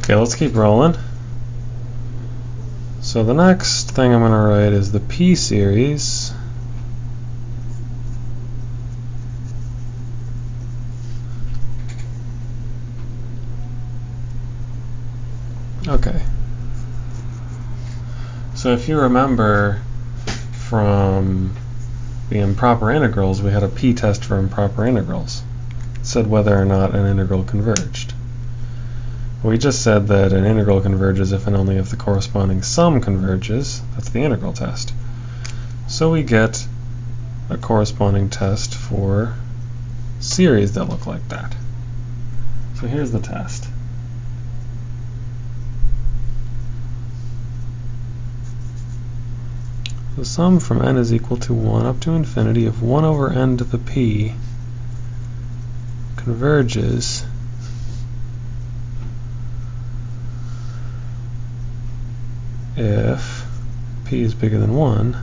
Okay, let's keep rolling. So the next thing I'm going to write is the P series okay. So if you remember from the improper integrals, we had a p-test for improper integrals. It said whether or not an integral converged. We just said that an integral converges if and only if the corresponding sum converges. That's the integral test. So we get a corresponding test for series that look like that. So here's the test. The sum from n is equal to 1 up to infinity of 1 over n to the p converges if p is bigger than 1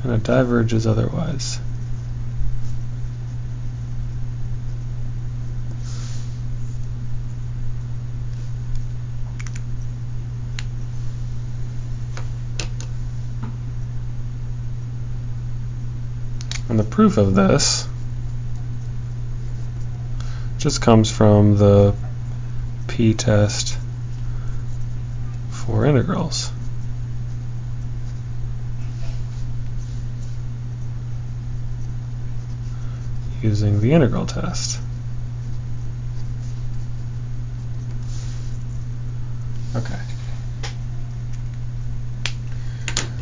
and it diverges otherwise. And the proof of this just comes from the p-test for integrals. Using the integral test. Okay.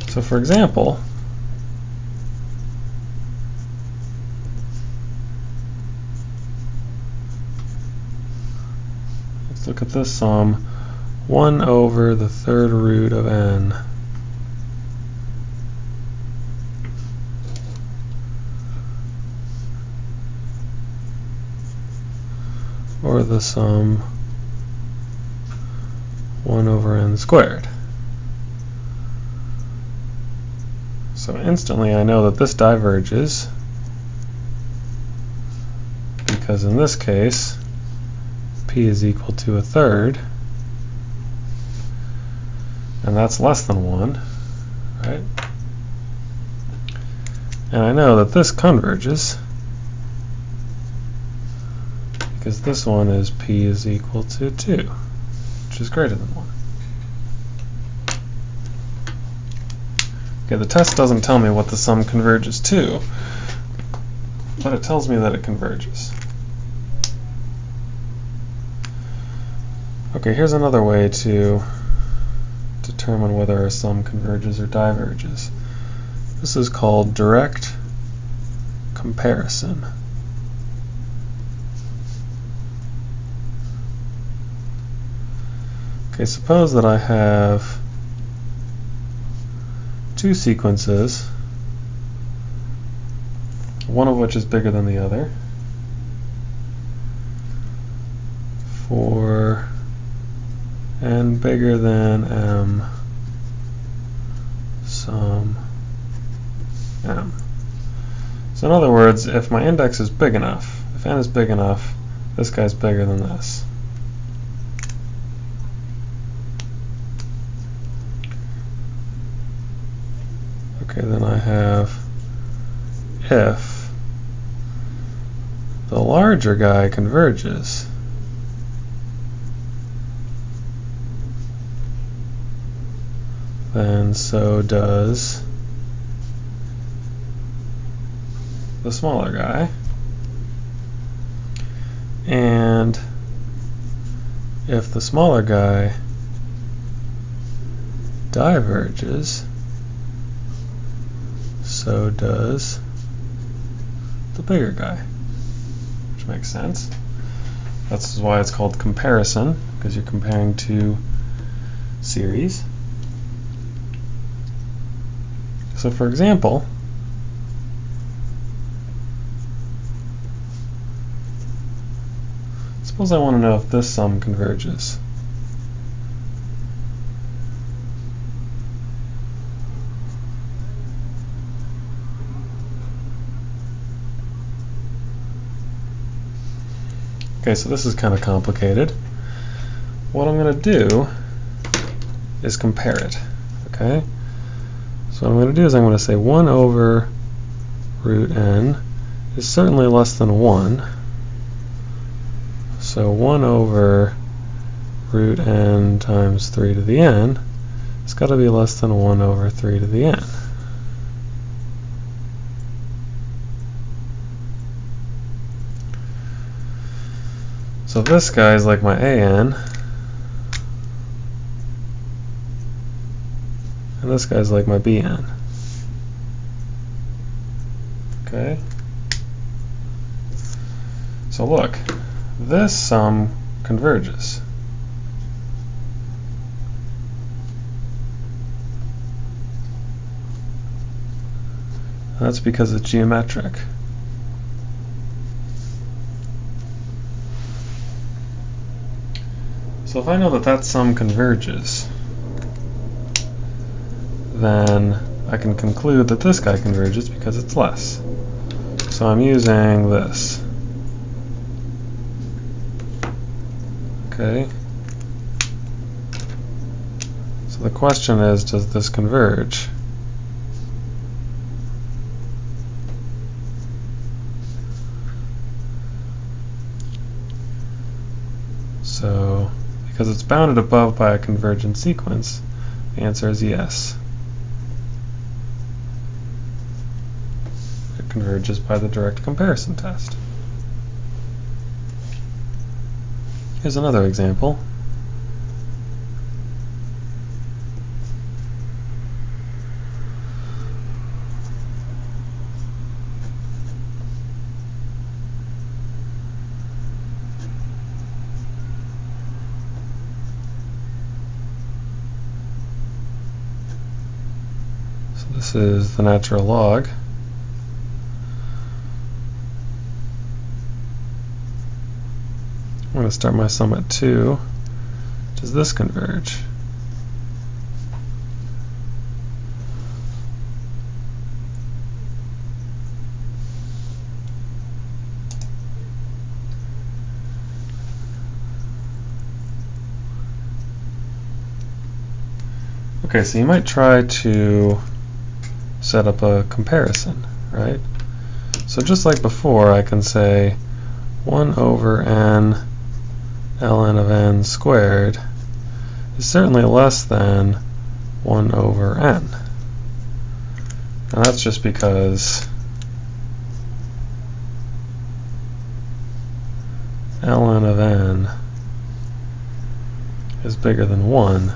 So for example, let's look at this sum, 1 over the third root of n or the sum 1 over n squared. So instantly I know that this diverges because in this case p is equal to a third and that's less than 1, right? And I know that this converges because this one is p is equal to 2, which is greater than 1. Okay, the test doesn't tell me what the sum converges to, but it tells me that it converges. Okay, here's another way to determine whether a sum converges or diverges. This is called direct comparison. Okay, suppose that I have two sequences, one of which is bigger than the other, for n bigger than m sum m. So in other words, if my index is big enough, if n is big enough, this guy's bigger than this. Okay, then I have if the larger guy converges, then so does the smaller guy. And if the smaller guy diverges, so does the bigger guy, which makes sense. That's why it's called comparison, because you're comparing two series. So for example, suppose I want to know if this sum converges. Okay, so this is kind of complicated. what I'm going to do is compare it. Okay? So what I'm going to do is I'm going to say 1 over root n is certainly less than 1. So 1 over root n times 3 to the n, it's got to be less than 1 over 3 to the n. So this guy is like my an, and this guy's like my bn. Okay? So look, this sum converges. That's because it's geometric. So if I know that that sum converges, then I can conclude that this guy converges because it's less. So I'm using this. Okay. So the question is, does this converge? So, because it's bounded above by a convergent sequence, the answer is yes. It converges by the direct comparison test. Here's another example. This is the natural log. I'm going to start my sum at 2. Does this converge? Okay, so you might try to set up a comparison, right? So just like before, I can say 1 over n ln of n squared is certainly less than 1 over n. And that's just because ln of n is bigger than 1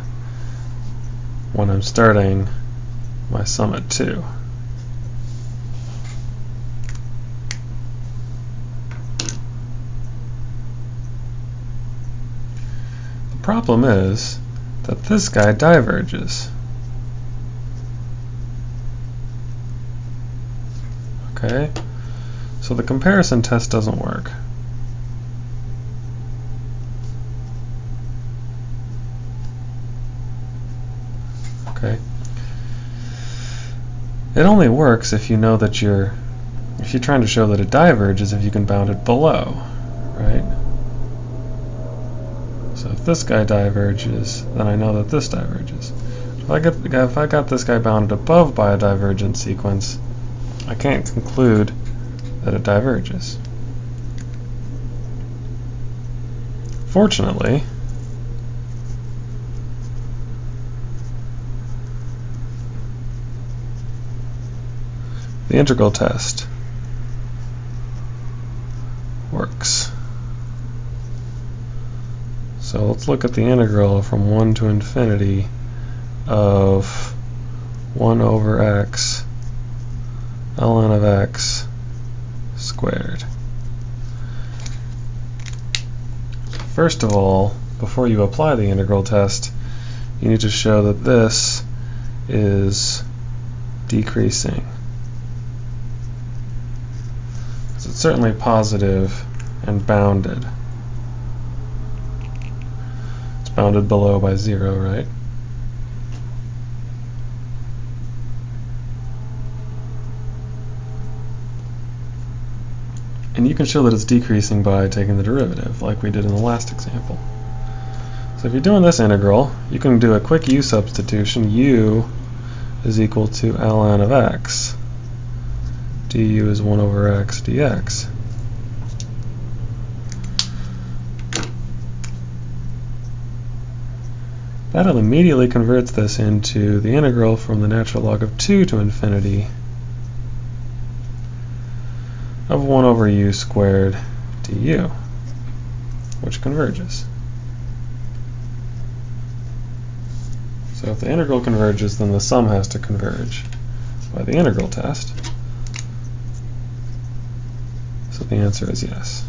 when I'm starting my sum at 2. The problem is that this guy diverges. Okay? So the comparison test doesn't work. Okay? It only works if you know that if you're trying to show that it diverges, if you can bound it below, right? So if this guy diverges, then I know that this diverges. If I got this guy bounded above by a divergent sequence, I can't conclude that it diverges. Fortunately, the integral test works. So let's look at the integral from 1 to infinity of 1 over x ln of x squared. First of all, before you apply the integral test, you need to show that this is decreasing. It's certainly positive and bounded. It's bounded below by 0, right? And you can show that it's decreasing by taking the derivative, like we did in the last example. So if you're doing this integral, you can do a quick u substitution. U is equal to ln of x. du is 1 over x dx. That immediately converts this into the integral from the natural log of 2 to infinity of 1 over u squared du, which converges. So if the integral converges, then the sum has to converge by the integral test. So the answer is yes.